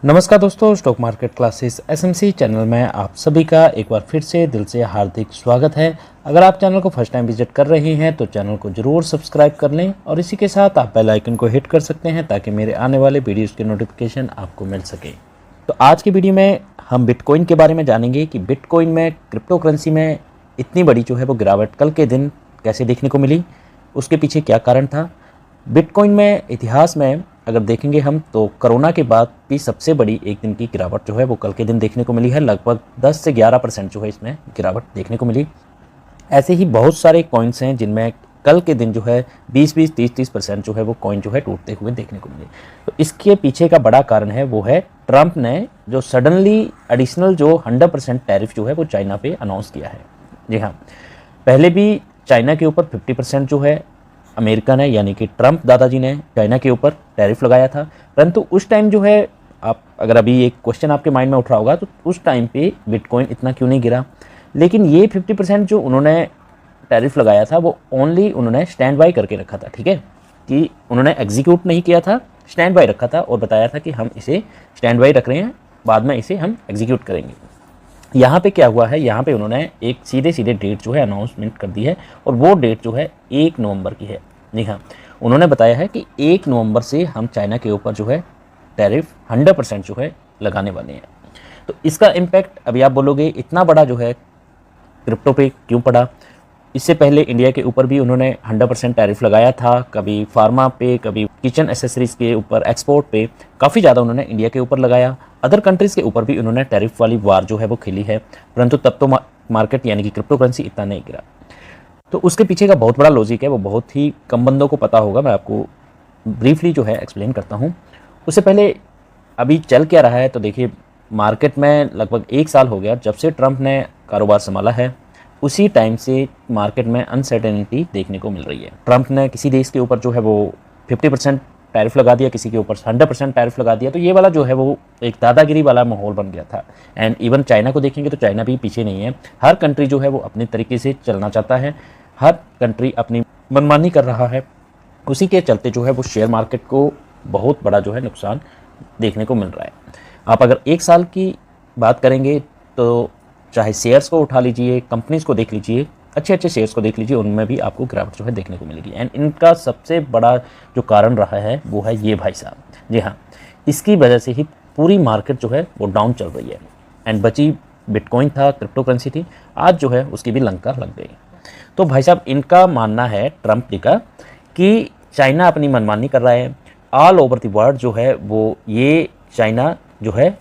नमस्कार दोस्तों, stock market classes SMC channel में आप सभी का एक बार फिर से दिल से हार्दिक स्वागत है। अगर आप चैनल को फर्स्ट टाइम विजिट कर रहे हैं तो चैनल को ज़रूर सब्सक्राइब कर लें और इसी के साथ आप बेल आइकन को हिट कर सकते हैं ताकि मेरे आने वाले वीडियोज़ के नोटिफिकेशन आपको मिल सके। तो आज की वीडियो में हम बिटकॉइन के बारे में जानेंगे कि बिटकॉइन में, क्रिप्टो करेंसी में इतनी बड़ी जो है वो गिरावट कल के दिन कैसे देखने को मिली, उसके पीछे क्या कारण था। बिटकॉइन में इतिहास में अगर देखेंगे हम तो कोरोना के बाद भी सबसे बड़ी एक दिन की गिरावट जो है वो कल के दिन देखने को मिली है। लगभग 10 से 11% जो है इसमें गिरावट देखने को मिली। ऐसे ही बहुत सारे कॉइन्स हैं जिनमें कल के दिन जो है 20-20, 30-30% जो है वो कॉइन जो है टूटते हुए देखने को मिले। तो इसके पीछे का बड़ा कारण है वो है ट्रंप ने जो सडनली एडिशनल जो 100% टैरिफ जो है वो चाइना पे अनाउंस किया है। जी हाँ, पहले भी चाइना के ऊपर 50% जो है अमेरिका ने यानी कि ट्रंप दादाजी ने चाइना के ऊपर टैरिफ लगाया था। परंतु उस टाइम जो है, आप अगर अभी एक क्वेश्चन आपके माइंड में उठ रहा होगा तो उस टाइम पे बिटकॉइन इतना क्यों नहीं गिरा। लेकिन ये 50% जो उन्होंने टैरिफ लगाया था वो ओनली उन्होंने स्टैंड बाई करके रखा था, ठीक है, कि उन्होंने एग्जीक्यूट नहीं किया था, स्टैंड बाई रखा था और बताया था कि हम इसे स्टैंड बाई रख रहे हैं, बाद में इसे हम एग्जीक्यूट करेंगे। यहाँ पे क्या हुआ है, यहाँ पे उन्होंने एक सीधे सीधे डेट जो है अनाउंसमेंट कर दी है और वो डेट जो है 1 नवंबर की है। जी हाँ, उन्होंने बताया है कि 1 नवंबर से हम चाइना के ऊपर जो है टैरिफ 100% जो है लगाने वाले हैं। तो इसका इम्पैक्ट अभी आप बोलोगे इतना बड़ा जो है क्रिप्टो पे क्यों पड़ा। इससे पहले इंडिया के ऊपर भी उन्होंने 100% टैरिफ लगाया था, कभी फार्मा पे, कभी किचन एसेसरीज के ऊपर, एक्सपोर्ट पे काफ़ी ज़्यादा उन्होंने इंडिया के ऊपर लगाया। अदर कंट्रीज़ के ऊपर भी उन्होंने टैरिफ वाली वार जो है वो खेली है, परंतु तब तो मार्केट यानी कि क्रिप्टो करेंसी इतना नहीं गिरा। तो उसके पीछे का बहुत बड़ा लॉजिक है, वो बहुत ही कम बंदों को पता होगा। मैं आपको ब्रीफली जो है एक्सप्लेन करता हूँ। उससे पहले अभी चल क्या रहा है, तो देखिए मार्केट में लगभग 1 साल हो गया जब से ट्रंप ने कारोबार संभाला है। उसी टाइम से मार्केट में अनसर्टेनिटी देखने को मिल रही है। ट्रंप ने किसी देश के ऊपर जो है वो 50% टैरिफ लगा दिया, किसी के ऊपर 100% टैरिफ लगा दिया। तो ये वाला जो है वो एक दादागिरी वाला माहौल बन गया था। एंड इवन चाइना को देखेंगे तो चाइना भी पीछे नहीं है। हर कंट्री जो है वो अपने तरीके से चलना चाहता है, हर कंट्री अपनी मनमानी कर रहा है। उसी के चलते जो है वो शेयर मार्केट को बहुत बड़ा जो है नुकसान देखने को मिल रहा है। आप अगर 1 साल की बात करेंगे तो चाहे शेयर्स को उठा लीजिए, कंपनीज को देख लीजिए, अच्छे अच्छे शेयर्स को देख लीजिए, उनमें भी आपको गिरावट जो है देखने को मिलेगी। एंड इनका सबसे बड़ा जो कारण रहा है वो है ये भाई साहब। जी हाँ, इसकी वजह से ही पूरी मार्केट जो है वो डाउन चल रही है। एंड बची बिटकॉइन था, क्रिप्टो करेंसी थी, आज जो है उसकी भी लंका लग गई। तो भाई साहब इनका मानना है ट्रंप जी का कि चाइना अपनी मनमानी कर रहा है। ऑल ओवर द वर्ल्ड जो है वो ये चाइना जो है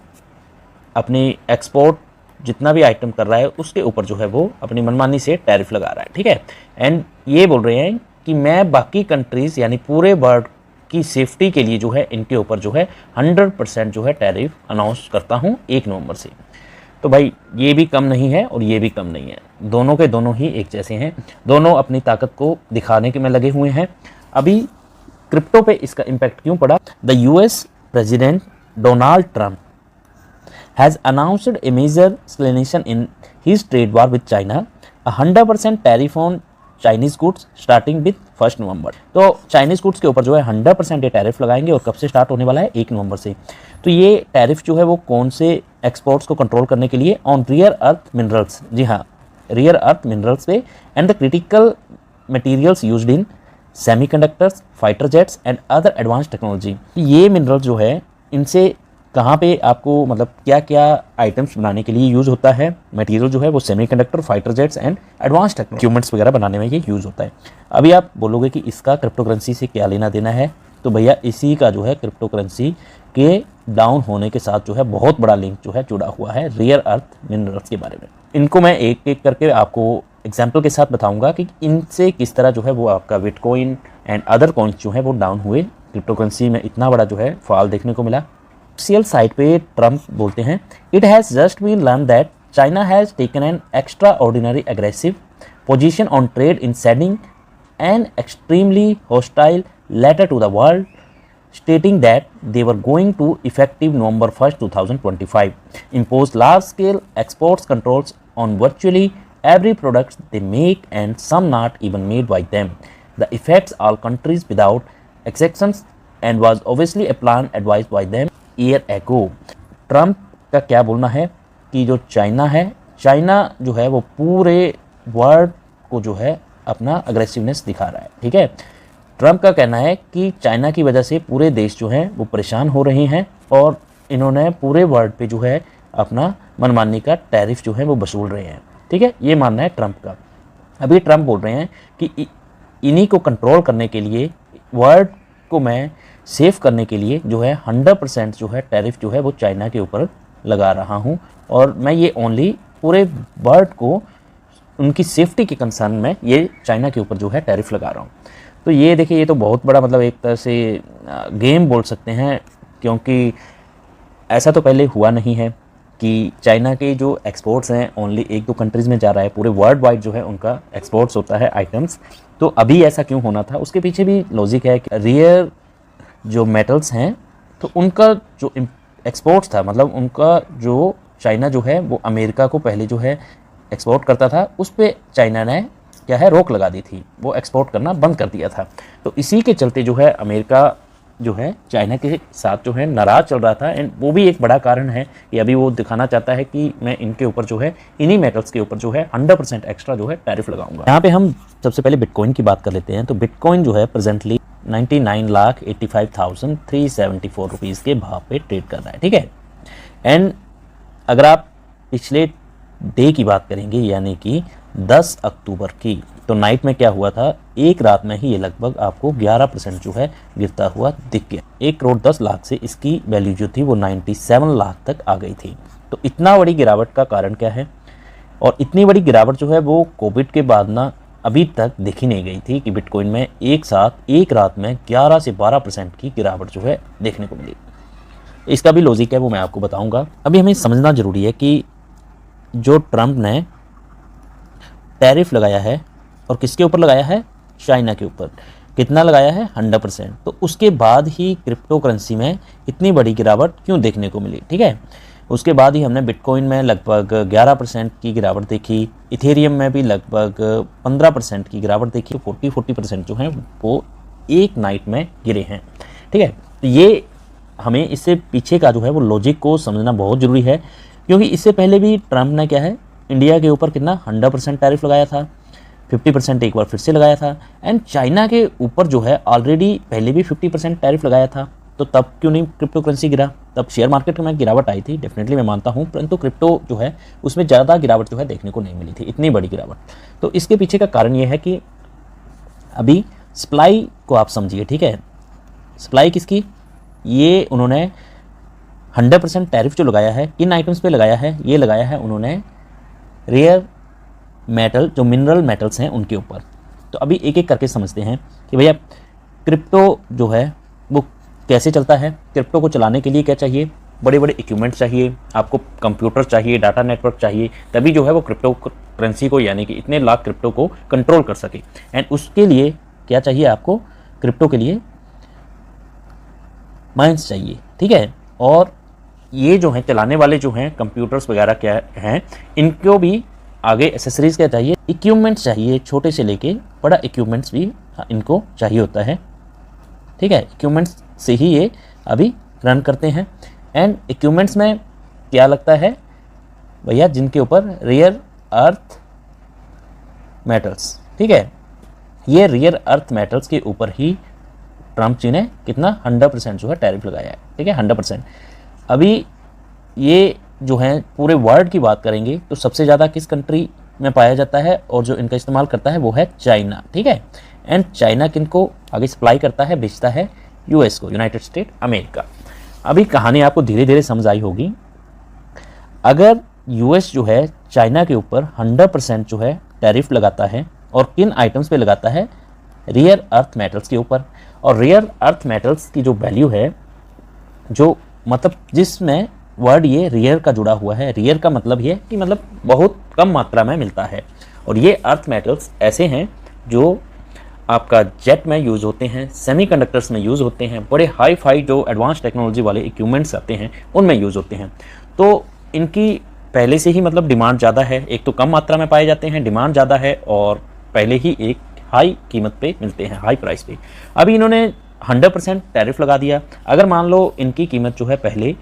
अपनी एक्सपोर्ट जितना भी आइटम कर रहा है उसके ऊपर जो है वो अपनी मनमानी से टैरिफ लगा रहा है, ठीक है। एंड ये बोल रहे हैं कि मैं बाकी कंट्रीज़ यानी पूरे वर्ल्ड की सेफ्टी के लिए जो है इनके ऊपर जो है 100% जो है टैरिफ अनाउंस करता हूँ 1 नवंबर से। तो भाई ये भी कम नहीं है और ये भी कम नहीं है, दोनों के दोनों ही एक जैसे हैं। दोनों अपनी ताकत को दिखाने के में लगे हुए हैं। अभी क्रिप्टो पे इसका इम्पैक्ट क्यों पड़ा। The US president Donald Trump has announced a major escalation in his trade war with China, a 100% tariff on Chinese goods starting with 1 नवंबर। तो चाइनीज़ गुड्स के ऊपर जो है 100% ये टैरिफ लगाएंगे और कब से स्टार्ट होने वाला है, 1 नवंबर से। तो ये टैरिफ जो है वो कौन से एक्सपोर्ट्स को कंट्रोल करने के लिए, ऑन रियर अर्थ मिनरल्स, जी हाँ, रियर अर्थ मिनरल्स पे, and the critical materials used in semiconductors, fighter jets and other advance technology. ये मिनरल जो है इनसे कहाँ पे आपको मतलब क्या क्या आइटम्स बनाने के लिए यूज़ होता है। मटेरियल जो है वो semiconductor, fighter jets and advance equipments वगैरह बनाने में ये यूज़ होता है। अभी आप बोलोगे कि इसका क्रिप्टो करेंसी से क्या लेना देना है, तो भैया इसी का जो है क्रिप्टो करेंसी के डाउन होने के साथ जो है बहुत बड़ा लिंक जो है जुड़ा हुआ है रियर अर्थ मिनरल्स के बारे में। इनको मैं एक एक करके आपको एग्जाम्पल के साथ बताऊँगा कि इनसे किस तरह जो है वो आपका बिटकॉइन एंड अदर कॉइन्स जो है वो डाउन हुए, क्रिप्टो करेंसी में इतना बड़ा जो है फॉल देखने को मिला। ऑफिशियल साइट पे ट्रंप बोलते हैं, it has just been learn that China has taken an extraordinary aggressive position on trade in sending an extremely hostile letter to the world stating that they were going to effective November 1st 2025 impose large scale exports controls on virtually every product they make and some not even made by them. The effects all countries without exceptions and was obviously a plan advised by them year ago Trump का क्या बोलना है कि जो China जो है वो पूरे वर्ल्ड को जो है अपना अग्रेसिवनेस दिखा रहा है। ठीक है, ट्रंप का कहना है कि चाइना की वजह से पूरे देश जो हैं वो परेशान हो रहे हैं और इन्होंने पूरे वर्ल्ड पे जो है अपना मनमानी का टैरिफ जो है वो वसूल रहे हैं। ठीक है, ये मानना है ट्रंप का। अभी ट्रंप बोल रहे हैं कि इन्हीं को कंट्रोल करने के लिए, वर्ल्ड को मैं सेव करने के लिए जो है 100% जो है टैरिफ जो है वो चाइना के ऊपर लगा रहा हूँ और मैं ये ओनली पूरे वर्ल्ड को उनकी सेफ्टी के कंसर्न में ये चाइना के ऊपर जो है टैरिफ लगा रहा हूँ। तो ये देखिए, ये तो बहुत बड़ा मतलब एक तरह से गेम बोल सकते हैं, क्योंकि ऐसा तो पहले हुआ नहीं है कि चाइना के जो एक्सपोर्ट्स हैं ओनली 1-2 कंट्रीज़ में जा रहा है, पूरे वर्ल्ड वाइड जो है उनका एक्सपोर्ट्स होता है आइटम्स। तो अभी ऐसा क्यों होना था, उसके पीछे भी लॉजिक है कि रेयर जो मेटल्स हैं तो उनका जो एक्सपोर्ट्स था, मतलब उनका जो चाइना जो है वो अमेरिका को पहले जो है एक्सपोर्ट करता था, उस पर चाइना ने क्या है रोक लगा दी थी, वो एक्सपोर्ट करना बंद कर दिया था। तो इसी के चलते जो है अमेरिका जो है चाइना के साथ जो है नाराज़ चल रहा था एंड वो भी एक बड़ा कारण है कि अभी वो दिखाना चाहता है कि मैं इनके ऊपर जो है इन्हीं मेटल्स के ऊपर जो है 100% एक्स्ट्रा जो है टैरिफ लगाऊंगा। यहाँ पे हम सबसे पहले बिटकॉइन की बात कर लेते हैं। तो बिटकॉइन जो है प्रेजेंटली 99,85,374 रुपीज़ के भाव पे ट्रेड कर रहा है। ठीक है, एंड अगर आप पिछले डे की बात करेंगे यानी कि 10 अक्टूबर की, तो नाइट में क्या हुआ था, एक रात में ही ये लगभग आपको 11% जो है गिरता हुआ दिख गया। 1,10,00,000 से इसकी वैल्यू जो थी वो 97 लाख तक आ गई थी। तो इतना बड़ी गिरावट का कारण क्या है, और इतनी बड़ी गिरावट जो है वो कोविड के बाद ना अभी तक देखी नहीं गई थी कि बिटकॉइन में एक साथ एक रात में 11 से 12% की गिरावट जो है देखने को मिली। इसका भी लॉजिक है वो मैं आपको बताऊंगा। अभी हमें समझना जरूरी है कि जो ट्रंप ने टैरिफ लगाया है और किसके ऊपर लगाया है, चाइना के ऊपर, कितना लगाया है, 100%। तो उसके बाद ही क्रिप्टो करेंसी में इतनी बड़ी गिरावट क्यों देखने को मिली। ठीक है, उसके बाद ही हमने बिटकॉइन में लगभग 11% की गिरावट देखी, इथेरियम में भी लगभग 15% की गिरावट देखी, 40% जो है वो एक नाइट में गिरे हैं। ठीक है, तो ये हमें इससे पीछे का जो है वो लॉजिक को समझना बहुत ज़रूरी है, क्योंकि इससे पहले भी ट्रंप ने क्या है इंडिया के ऊपर कितना 100% टैरिफ लगाया था, 50% एक बार फिर से लगाया था, एंड चाइना के ऊपर जो है ऑलरेडी पहले भी 50% टैरिफ लगाया था। तो तब क्यों नहीं क्रिप्टो करेंसी गिरा, तब शेयर मार्केट में गिरावट आई थी, डेफिनेटली मैं मानता हूं, परंतु क्रिप्टो जो है उसमें ज़्यादा गिरावट जो है देखने को नहीं मिली थी, इतनी बड़ी गिरावट। तो इसके पीछे का कारण ये है कि अभी सप्लाई को आप समझिए। ठीक है, सप्लाई किसकी, ये उन्होंने 100% टैरिफ जो लगाया है किन आइटम्स पे लगाया है, ये लगाया है उन्होंने रेयर मेटल, जो मिनरल मेटल्स हैं उनके ऊपर। तो अभी एक एक करके समझते हैं कि भैया क्रिप्टो जो है वो कैसे चलता है। क्रिप्टो को चलाने के लिए क्या चाहिए, बड़े बड़े इक्विपमेंट चाहिए, आपको कंप्यूटर चाहिए, डाटा नेटवर्क चाहिए, तभी जो है वो क्रिप्टो करेंसी को यानी कि इतने लाख क्रिप्टो को कंट्रोल कर सके। एंड उसके लिए क्या चाहिए आपको, क्रिप्टो के लिए माइंस चाहिए। ठीक है, और ये जो हैं चलाने वाले जो हैं कंप्यूटर्स वगैरह क्या हैं, इनको भी आगे एसेसरीज क्या चाहिए, इक्विपमेंट्स चाहिए, छोटे से लेके बड़ा इक्विपमेंट्स भी इनको चाहिए होता है। ठीक है, इक्विपमेंट्स से ही ये अभी रन करते हैं। एंड इक्विपमेंट्स में क्या लगता है भैया, जिनके ऊपर रेयर अर्थ मेटल्स। ठीक है, ये रेयर अर्थ मेटल्स के ऊपर ही ट्रंप जी ने कितना 100% जो है टैरिफ लगाया है। ठीक है, 100%। अभी ये जो है पूरे वर्ल्ड की बात करेंगे तो सबसे ज़्यादा किस कंट्री में पाया जाता है और जो इनका इस्तेमाल करता है वो है चाइना। ठीक है, एंड चाइना किनको आगे सप्लाई करता है, बेचता है यूएस को, यूनाइटेड स्टेट अमेरिका। अभी कहानी आपको धीरे धीरे समझ आई होगी। अगर यूएस जो है चाइना के ऊपर 100% जो है टैरिफ लगाता है, और किन आइटम्स पे लगाता है, रेयर अर्थ मेटल्स के ऊपर। और रेयर अर्थ मेटल्स की जो वैल्यू है, जो मतलब जिसमें वर्ड ये रेयर का जुड़ा हुआ है, रेयर का मतलब ये कि मतलब बहुत कम मात्रा में मिलता है। और ये अर्थ मेटल्स ऐसे हैं जो आपका जेट में यूज़ होते हैं, सेमीकंडक्टर्स में यूज़ होते हैं, बड़े हाई फाई जो एडवांस टेक्नोलॉजी वाले इक्विपमेंट्स आते हैं उनमें यूज़ होते हैं। तो इनकी पहले से ही मतलब डिमांड ज़्यादा है, एक तो कम मात्रा में पाए जाते हैं, डिमांड ज़्यादा है, और पहले ही एक हाई कीमत पे मिलते हैं, हाई प्राइस पे। अभी इन्होंने 100% टैरिफ लगा दिया। अगर मान लो इनकी कीमत जो है पहले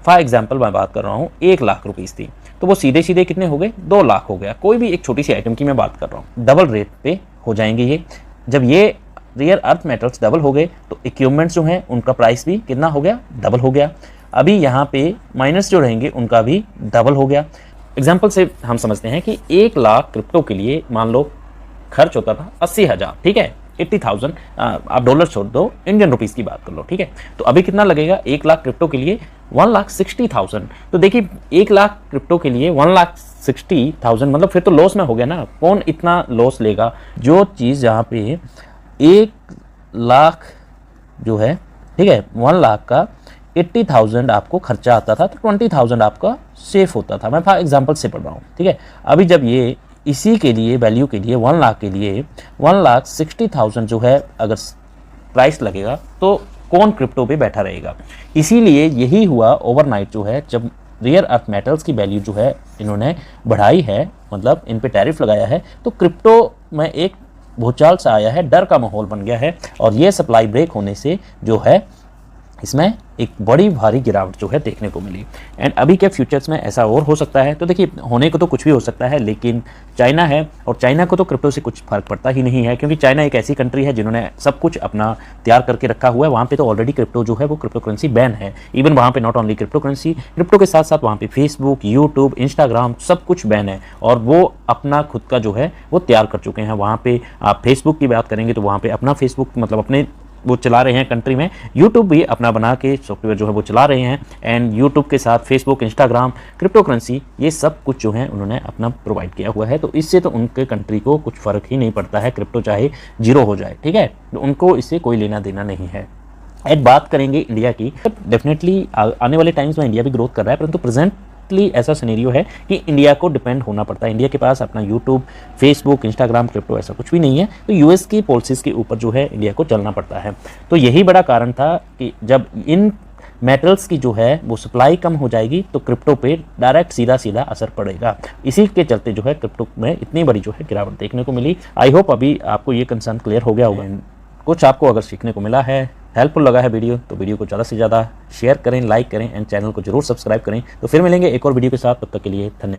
फॉर एग्जाम्पल मैं बात कर रहा हूँ 1 लाख रुपीज़ थी, तो वो सीधे सीधे कितने हो गए, 2 लाख हो गया। कोई भी एक छोटी सी आइटम की मैं बात कर रहा हूँ, डबल रेट पे हो जाएंगे ये। जब ये रेयर अर्थ मेटल्स डबल हो गए तो इक्विपमेंट्स जो हैं उनका प्राइस भी कितना हो गया, डबल हो गया। अभी यहाँ पे माइनस जो रहेंगे उनका भी डबल हो गया। एग्जाम्पल से हम समझते हैं कि 1 लाख क्रिप्टो के लिए मान लो खर्च होता था 80,000, ठीक है, 80,000, आप डॉलर छोड़ दो, इंडियन रुपीस की बात कर लो, ठीक है। तो अभी कितना लगेगा 1 लाख क्रिप्टो के लिए, 1,60,000। तो देखिए 1 लाख क्रिप्टो के लिए 1,60,000, मतलब फिर तो लॉस में हो गया ना। कौन इतना लॉस लेगा? जो चीज़ यहाँ पे 1 लाख जो है, ठीक है, 1 लाख का 80,000 आपको खर्चा आता था तो 20,000 आपका सेफ होता था। मैं फॉर एग्जांपल से पढ़ रहा हूँ, ठीक है। अभी जब ये इसी के लिए वैल्यू के लिए 1 लाख के लिए 1,60,000 जो है अगर प्राइस लगेगा तो कौन क्रिप्टो पे बैठा रहेगा? इसीलिए यही हुआ ओवरनाइट जो है, जब रेयर अर्थ मेटल्स की वैल्यू जो है इन्होंने बढ़ाई है, मतलब इन पे टैरिफ लगाया है, तो क्रिप्टो में एक भूचाल सा आया है, डर का माहौल बन गया है। और ये सप्लाई ब्रेक होने से जो है इसमें एक बड़ी भारी गिरावट जो है देखने को मिली। एंड अभी के फ्यूचर्स में ऐसा और हो सकता है। तो देखिए होने को तो कुछ भी हो सकता है, लेकिन चाइना है और चाइना को तो क्रिप्टो से कुछ फर्क पड़ता ही नहीं है, क्योंकि चाइना एक ऐसी कंट्री है जिन्होंने सब कुछ अपना तैयार करके रखा हुआ है। वहाँ पे तो ऑलरेडी क्रिप्टो जो है वो क्रिप्टो करेंसी बैन है। इवन वहाँ पे not only crypto currency, crypto के साथ साथ वहाँ पे फेसबुक, यूट्यूब, इंस्टाग्राम सब कुछ बैन है। और वो अपना खुद का जो है वो तैयार कर चुके हैं। वहाँ पे आप फेसबुक की बात करेंगे तो वहाँ पे अपना फेसबुक मतलब अपने वो चला रहे हैं कंट्री में। यूट्यूब भी अपना बना के सॉफ्टवेयर जो है वो चला रहे हैं। एंड यूट्यूब के साथ फेसबुक, इंस्टाग्राम, क्रिप्टो करेंसी, ये सब कुछ जो है उन्होंने अपना प्रोवाइड किया हुआ है। तो इससे तो उनके कंट्री को कुछ फ़र्क ही नहीं पड़ता है, क्रिप्टो चाहे जीरो हो जाए, ठीक है, तो उनको इससे कोई लेना देना नहीं है। एंड बात करेंगे इंडिया की, डेफिनेटली आने वाले टाइम्स में इंडिया भी ग्रोथ कर रहा है, परंतु प्रेजेंटली ऐसा सिनेरियो है कि इंडिया को डिपेंड होना पड़ता है। इंडिया के पास अपना यूट्यूब, फेसबुक, इंस्टाग्राम, क्रिप्टो ऐसा कुछ भी नहीं है। तो यूएस की पॉलिसीज़ के ऊपर जो है इंडिया को चलना पड़ता है। तो यही बड़ा कारण था कि जब इन मेटल्स की जो है वो सप्लाई कम हो जाएगी तो क्रिप्टो पे डायरेक्ट सीधा सीधा असर पड़ेगा। इसी के चलते जो है क्रिप्टो में इतनी बड़ी जो है गिरावट देखने को मिली। आई होप अभी आपको ये कंसर्न क्लियर हो गया होगा। कुछ आपको अगर सीखने को मिला है, हेल्पफुल लगा है वीडियो, तो वीडियो को ज़्यादा से ज़्यादा शेयर करें, लाइक करें एंड चैनल को जरूर सब्सक्राइब करें। तो फिर मिलेंगे एक और वीडियो के साथ, तब तक के लिए धन्यवाद।